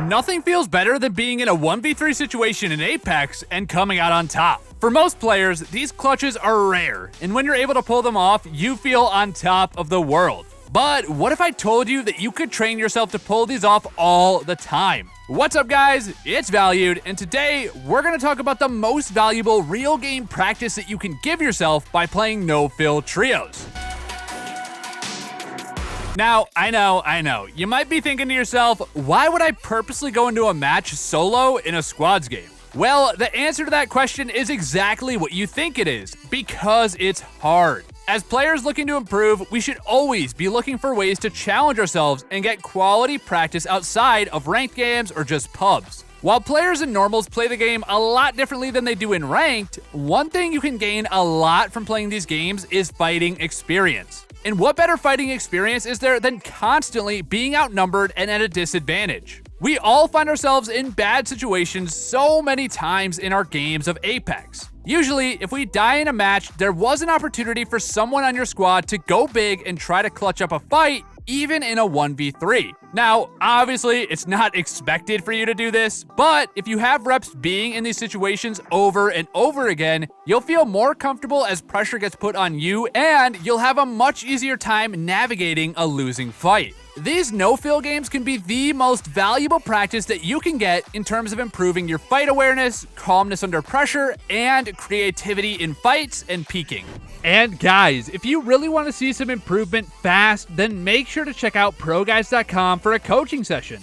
Nothing feels better than being in a 1v3 situation in Apex and coming out on top. For most players, these clutches are rare, and when you're able to pull them off, you feel on top of the world. But what if I told you that you could train yourself to pull these off all the time? What's up, guys? It's Valued, and today we're going to talk about the most valuable real game practice that you can give yourself by playing no-fill trios. Now, I know, you might be thinking to yourself, why would I purposely go into a match solo in a squads game? Well, the answer to that question is exactly what you think it is, because it's hard. As players looking to improve, we should always be looking for ways to challenge ourselves and get quality practice outside of ranked games or just pubs. While players in normals play the game a lot differently than they do in ranked, one thing you can gain a lot from playing these games is fighting experience. And what better fighting experience is there than constantly being outnumbered and at a disadvantage? We all find ourselves in bad situations so many times in our games of Apex. Usually, if we die in a match, there was an opportunity for someone on your squad to go big and try to clutch up a fight, even in a 1v3. Now, obviously, it's not expected for you to do this, but if you have reps being in these situations over and over again, you'll feel more comfortable as pressure gets put on you, and you'll have a much easier time navigating a losing fight. These no-fill games can be the most valuable practice that you can get in terms of improving your fight awareness, calmness under pressure, and creativity in fights and peeking. And guys, if you really want to see some improvement fast, then make sure to check out ProGuides.com for a coaching session.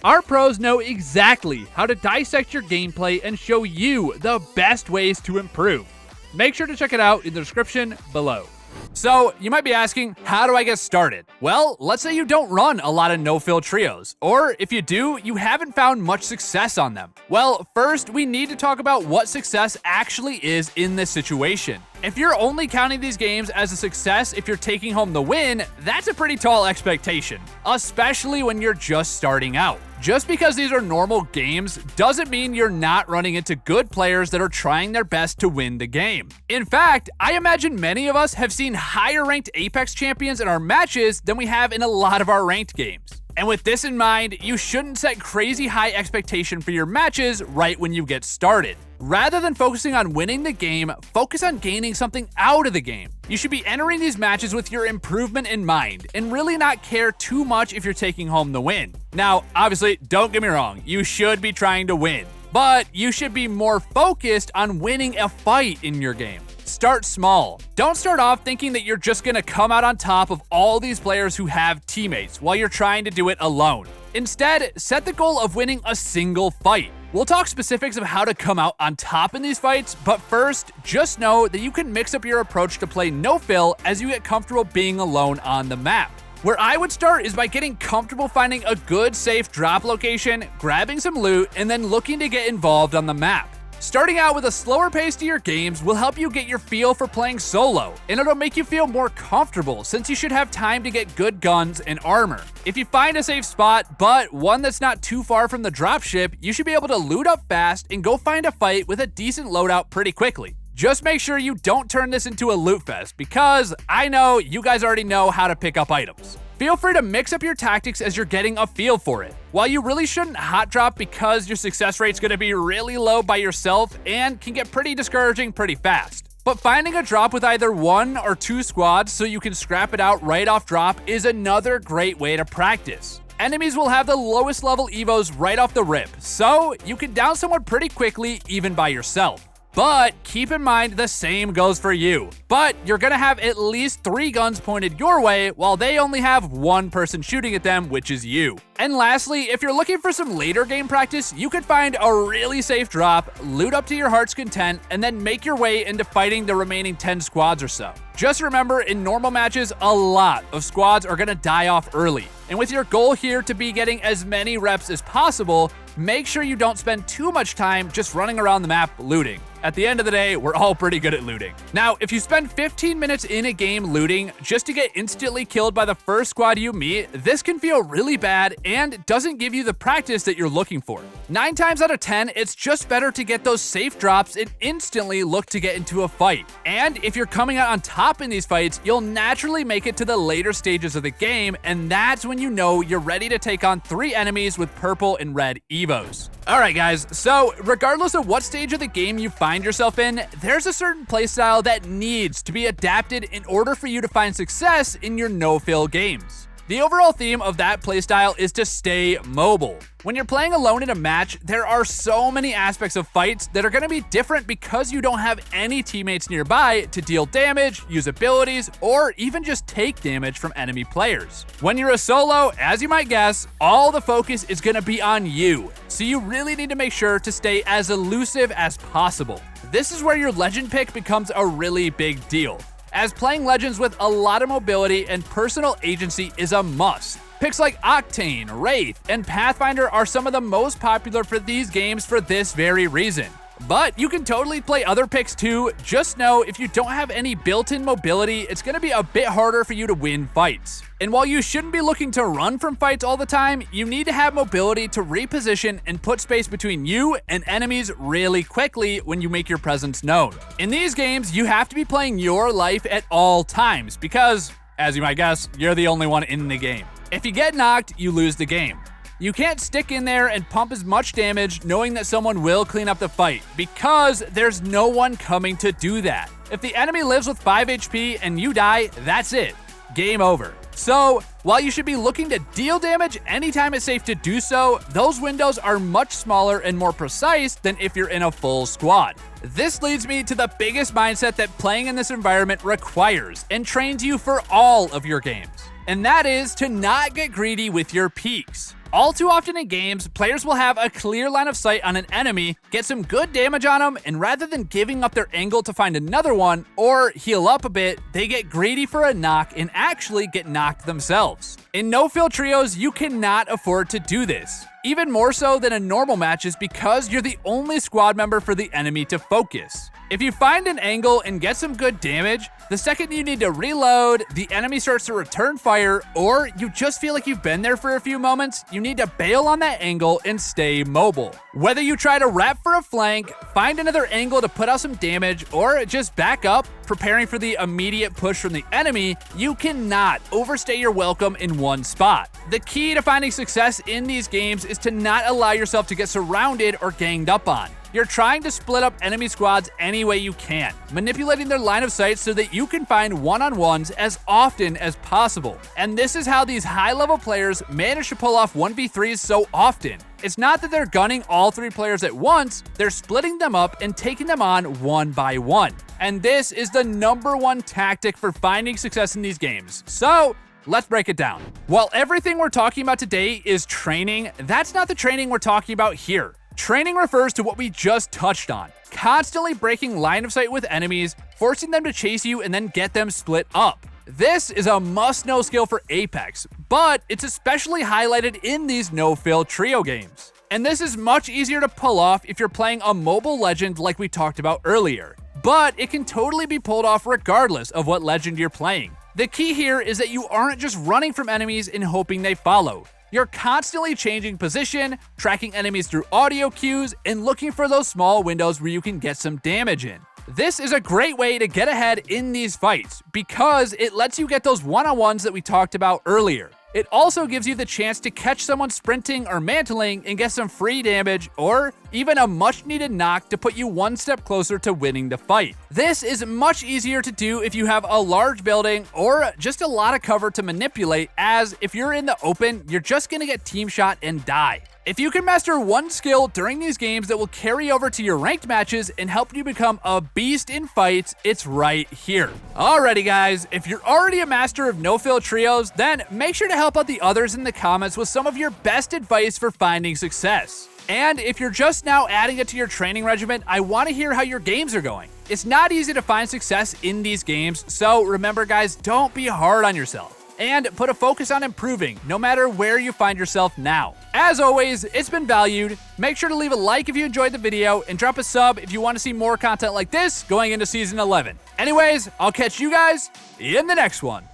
Our pros know exactly how to dissect your gameplay and show you the best ways to improve. Make sure to check it out in the description below. So, you might be asking, how do I get started? Well, let's say you don't run a lot of no-fill trios, or if you do, you haven't found much success on them. Well, first, we need to talk about what success actually is in this situation. If you're only counting these games as a success if you're taking home the win, that's a pretty tall expectation, especially when you're just starting out. Just because these are normal games doesn't mean you're not running into good players that are trying their best to win the game. In fact, I imagine many of us have seen higher ranked Apex champions in our matches than we have in a lot of our ranked games. And with this in mind, you shouldn't set crazy high expectation for your matches right when you get started. Rather than focusing on winning the game, focus on gaining something out of the game. You should be entering these matches with your improvement in mind and really not care too much if you're taking home the win. Now, obviously, don't get me wrong, you should be trying to win, but you should be more focused on winning a fight in your game. Start small. Don't start off thinking that you're just gonna come out on top of all these players who have teammates while you're trying to do it alone. Instead, set the goal of winning a single fight. We'll talk specifics of how to come out on top in these fights, but first, just know that you can mix up your approach to play no-fill as you get comfortable being alone on the map. Where I would start is by getting comfortable finding a good, safe drop location, grabbing some loot, and then looking to get involved on the map. Starting out with a slower pace to your games will help you get your feel for playing solo, and it'll make you feel more comfortable since you should have time to get good guns and armor. If you find a safe spot, but one that's not too far from the dropship, you should be able to loot up fast and go find a fight with a decent loadout pretty quickly. Just make sure you don't turn this into a loot fest, because I know you guys already know how to pick up items. Feel free to mix up your tactics as you're getting a feel for it. While you really shouldn't hot drop because your success rate's gonna be really low by yourself and can get pretty discouraging pretty fast. But finding a drop with either 1 or 2 squads so you can scrap it out right off drop is another great way to practice. Enemies will have the lowest level evos right off the rip, so you can down someone pretty quickly even by yourself. But keep in mind the same goes for you. But you're gonna have at least 3 guns pointed your way while they only have 1 person shooting at them, which is you. And lastly, if you're looking for some later game practice, you could find a really safe drop, loot up to your heart's content, and then make your way into fighting the remaining 10 squads or so. Just remember, in normal matches, a lot of squads are gonna die off early. And with your goal here to be getting as many reps as possible, make sure you don't spend too much time just running around the map looting. At the end of the day, we're all pretty good at looting. Now, if you spend 15 minutes in a game looting just to get instantly killed by the first squad you meet, this can feel really bad and doesn't give you the practice that you're looking for. 9 times out of 10, it's just better to get those safe drops and instantly look to get into a fight. And if you're coming out on top in these fights, you'll naturally make it to the later stages of the game, and that's when you know you're ready to take on 3 enemies with purple and red evos. Alright guys, so regardless of what stage of the game you find yourself in, there's a certain playstyle that needs to be adapted in order for you to find success in your no-fill games. The overall theme of that playstyle is to stay mobile. When you're playing alone in a match, there are so many aspects of fights that are going to be different because you don't have any teammates nearby to deal damage, use abilities, or even just take damage from enemy players. When you're a solo, as you might guess, all the focus is going to be on you, so you really need to make sure to stay as elusive as possible. This is where your legend pick becomes a really big deal, as playing legends with a lot of mobility and personal agency is a must. Picks like Octane, Wraith, and Pathfinder are some of the most popular for these games for this very reason. But you can totally play other picks too. Just know if you don't have any built-in mobility, it's going to be a bit harder for you to win fights. And while you shouldn't be looking to run from fights all the time, you need to have mobility to reposition and put space between you and enemies really quickly when you make your presence known. In these games, you have to be playing your life at all times because, as you might guess, you're the only one in the game. If you get knocked, you lose the game. You can't stick in there and pump as much damage knowing that someone will clean up the fight, because there's no one coming to do that. If the enemy lives with 5 HP and you die, that's it. Game over. So, while you should be looking to deal damage anytime it's safe to do so, those windows are much smaller and more precise than if you're in a full squad. This leads me to the biggest mindset that playing in this environment requires and trains you for all of your games, and that is to not get greedy with your peaks. All too often in games, players will have a clear line of sight on an enemy, get some good damage on them, and rather than giving up their angle to find another one or heal up a bit, they get greedy for a knock and actually get knocked themselves. In no-fill trios, you cannot afford to do this. Even more so than in normal matches because you're the only squad member for the enemy to focus. If you find an angle and get some good damage, the second you need to reload, the enemy starts to return fire, or you just feel like you've been there for a few moments, you need to bail on that angle and stay mobile. Whether you try to wrap for a flank, find another angle to put out some damage, or just back up, preparing for the immediate push from the enemy, you cannot overstay your welcome in one spot. The key to finding success in these games is to not allow yourself to get surrounded or ganged up on. You're trying to split up enemy squads any way you can, manipulating their line of sight so that you can find one-on-ones as often as possible. And this is how these high-level players manage to pull off 1v3s so often. It's not that they're gunning all 3 players at once, they're splitting them up and taking them on one by one. And this is the #1 tactic for finding success in these games. So, let's break it down. While everything we're talking about today is training, that's not the training we're talking about here. Training refers to what we just touched on, constantly breaking line of sight with enemies, forcing them to chase you and then get them split up. This is a must-know skill for Apex, but it's especially highlighted in these no-fill trio games. And this is much easier to pull off if you're playing a mobile legend like we talked about earlier, but it can totally be pulled off regardless of what legend you're playing. The key here is that you aren't just running from enemies and hoping they follow. You're constantly changing position, tracking enemies through audio cues, and looking for those small windows where you can get some damage in. This is a great way to get ahead in these fights because it lets you get those one-on-ones that we talked about earlier. It also gives you the chance to catch someone sprinting or mantling and get some free damage or even a much-needed knock to put you one step closer to winning the fight. This is much easier to do if you have a large building or just a lot of cover to manipulate, as if you're in the open, you're just gonna get team shot and die. If you can master one skill during these games that will carry over to your ranked matches and help you become a beast in fights, it's right here. Alrighty guys, if you're already a master of no-fill trios, then make sure to help out the others in the comments with some of your best advice for finding success. And if you're just now adding it to your training regimen, I want to hear how your games are going. It's not easy to find success in these games, so remember guys, don't be hard on yourself. And put a focus on improving, no matter where you find yourself now. As always, it's been valued. Make sure to leave a like if you enjoyed the video, and drop a sub if you want to see more content like this going into Season 11. Anyways, I'll catch you guys in the next one.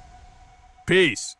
Peace.